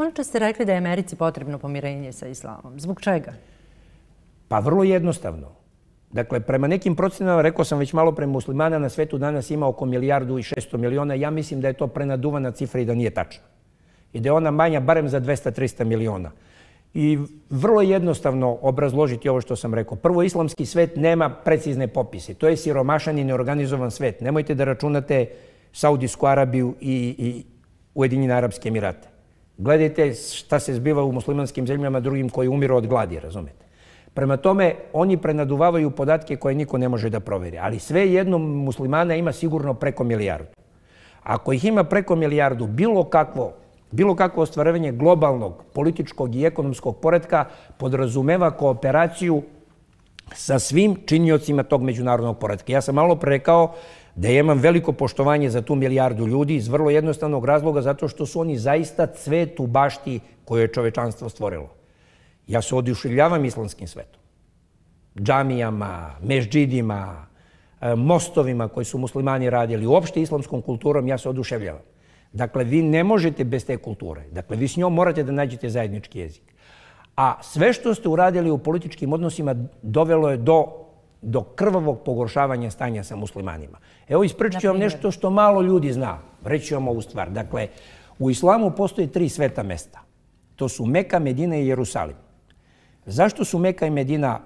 Malo ste rekli da je Americi potrebno pomirenje sa islamom. Zbog čega? Pa vrlo jednostavno. Dakle, prema nekim procenama, rekao sam već malo pre, muslimana na svetu danas ima oko 1.600.000.000. Ja mislim da je to prenaduvana cifra i da nije tačna. I da je ona manja barem za 200-300 miliona. I vrlo jednostavno obrazložiti ovo što sam rekao. Prvo, islamski svet nema precizne popise. To je siromašan i neorganizovan svet. Nemojte da računate Saudijsku Arabiju i Ujedinjene Arapske Emirate. Gledajte šta se zbiva u muslimanskim zemljama drugim koji umiru od gladi, razumete? Prema tome, oni prenaduvavaju podatke koje niko ne može da proveri. Ali sve jedno muslimana ima sigurno preko 1 milijardu. Ako ih ima preko 1 milijardu, bilo kakvo ostvarivanje globalnog, političkog i ekonomskog poretka podrazumeva kooperaciju sa svim činiocima tog međunarodnog poretka. Ja sam malo pre rekao da imam veliko poštovanje za tu 1 milijardu ljudi iz vrlo jednostavnog razloga zato što su oni zaista cvet u bašti koju je čovečanstvo stvorilo. Ja se oduševljavam islamskim svetom. Džamijama, meždžidima, mostovima koji su muslimani radili, uopšte islamskom kulturom ja se oduševljavam. Dakle, vi ne možete bez te kulture. Dakle, vi s njom morate da nađete zajednički jezik. A sve što ste uradili u političkim odnosima dovelo je do krvavog pogoršavanja stanja sa muslimanima. Evo, ispričat ću vam nešto što malo ljudi zna. Reći ću vam ovu stvar. Dakle, u islamu postoje 3 sveta mesta. To su Meka, Medina i Jerusalim. Zašto su Meka i Medina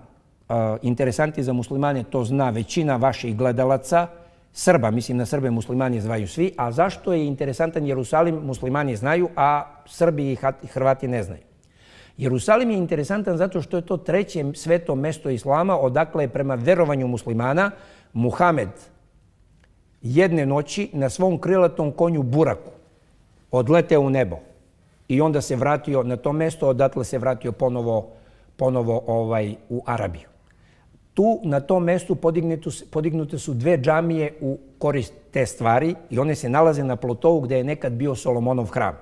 interesanti za muslimane, to zna većina vaših gledalaca, Srba, mislim na Srbe muslimani znaju svi, a zašto je interesantan Jerusalim muslimani znaju, a Srbi i Hrvati ne znaju. Jerusalim je interesantan zato što je to 3. sveto mesto islama, odakle je prema verovanju muslimana Muhamed jedne noći na svom krilatom konju Buraku odleteo u nebo i onda se vratio na to mesto, odatle se vratio ponovo u Arabiju. Tu, na tom mestu, podignute su 2 džamije u korist te stvari i one se nalaze na platovu gde je nekad bio Solomonov hram.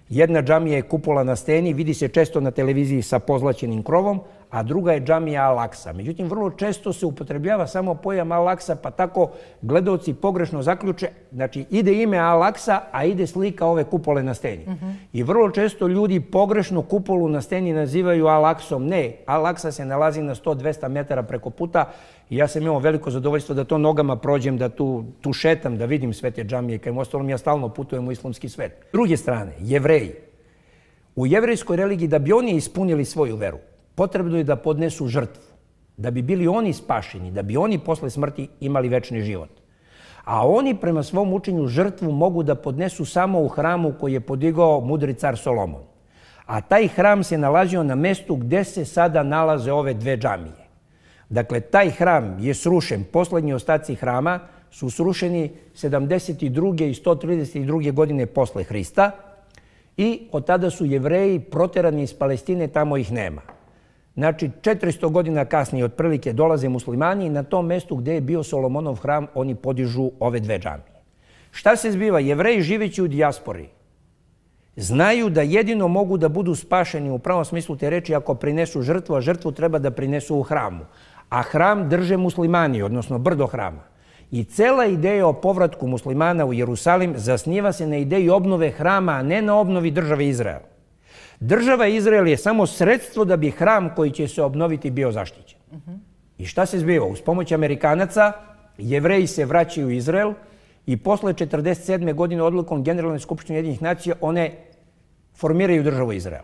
Jedna džamija je kupola na steni, vidi se često na televiziji sa pozlaćenim krovom, a druga je džamija Al-Aksa. Međutim, vrlo često se upotrebljava samo pojam Al-Aksa, pa tako gledaoci pogrešno zaključe. Znači, ide ime Al-Aksa, a ide slika ove kupole na steni. I vrlo često ljudi pogrešno kupolu na steni nazivaju Al-Aksom. Ne, Al-Aksa se nalazi na 100-200 metara preko puta i ja sam imao veliko zadovoljstvo da to nogama prođem, da tu šetam, da vidim sve te džamije. Kajem ostalom, ja stalno putujem u islamski svet. S druge strane, Jevreji. U jevrejskoj religiji, da bi oni ispunili svoju veru, potrebno je da podnesu žrtvu, da bi bili oni spašeni, da bi oni posle smrti imali večni život. A oni prema svom učenju žrtvu mogu da podnesu samo u hramu koji je podigao mudri car Solomon. A taj hram se nalazio na mestu gde se sada nalaze ove 2 džamije. Dakle, taj hram je srušen, poslednji ostaci hrama su srušeni 72. i 132. godine posle Hrista i od tada su Jevreji proterani iz Palestine, tamo ih nema. Znači, 400 godina kasnije otprilike dolaze muslimani i na tom mestu gde je bio Solomonov hram oni podižu ove 2 džamije. Šta se zbiva? Jevreji živeći u dijaspori znaju da jedino mogu da budu spašeni u pravom smislu te reči ako prinesu žrtvu, a žrtvu treba da prinesu u hramu. A hram drže muslimani, odnosno brdo hrama. I cela ideja o povratku muslimana u Jerusalim zasniva se na ideji obnove hrama, a ne na obnovi države Izrael. Država Izrael je samo sredstvo da bi hram koji će se obnoviti bio zaštićen. I šta se zbiva? Uz pomoć Amerikanaca Jevreji se vraćaju u Izrael i posle 1947. godine odlukom Generalne skupštine Ujedinjenih nacija one formiraju državu Izrael.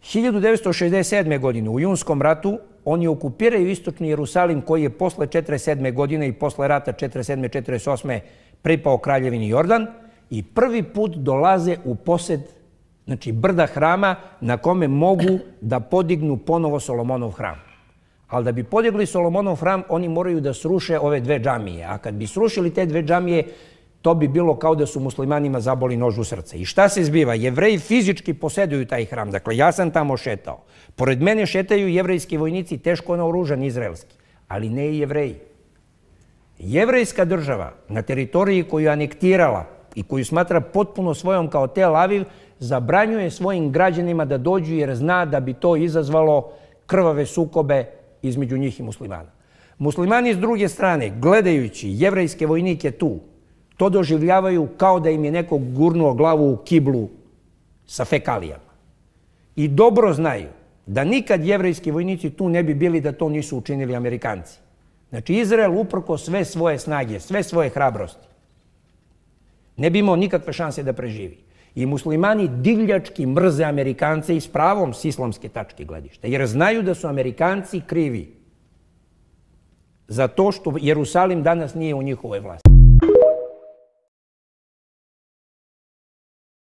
1967. godine u Junskom ratu oni okupiraju istočni Jerusalim koji je posle 1947. godine i posle rata 1947-1948. pripao kraljevini Jordan i prvi put dolaze u posed brda hrama na kome mogu da podignu ponovo Solomonov hram. Ali da bi podigli Solomonov hram, oni moraju da sruše ove 2 džamije. A kad bi srušili te 2 džamije, to bi bilo kao da su muslimanima zaboli nož u srce. I šta se zbiva? Jevreji fizički poseduju taj hram. Dakle, ja sam tamo šetao. Pored mene šetaju jevrejski vojnici, teško naoružani izraelski. Ali ne i Jevreji. Jevrejska država na teritoriji koju je anektirala i koju smatra potpuno svojom kao Tel Aviv, zabranjuje svojim građanima da dođu jer zna da bi to izazvalo krvave sukobe između njih i muslimana. Muslimani s druge strane, gledajući jevrejske vojnike tu, to doživljavaju kao da im je neko gurnuo glavu u kiblu sa fekalijama. I dobro znaju da nikad jevrejski vojnici tu ne bi bili da to nisu učinili Amerikanci. Znači, Izrael uprko sve svoje snage, sve svoje hrabrosti, ne bi imao nikakve šanse da preživi. I muslimani divljački mrze Amerikance i s pravom s islamske tačke gledišta, jer znaju da su Amerikanci krivi za to što Jerusalim danas nije u njihovoj vlasti.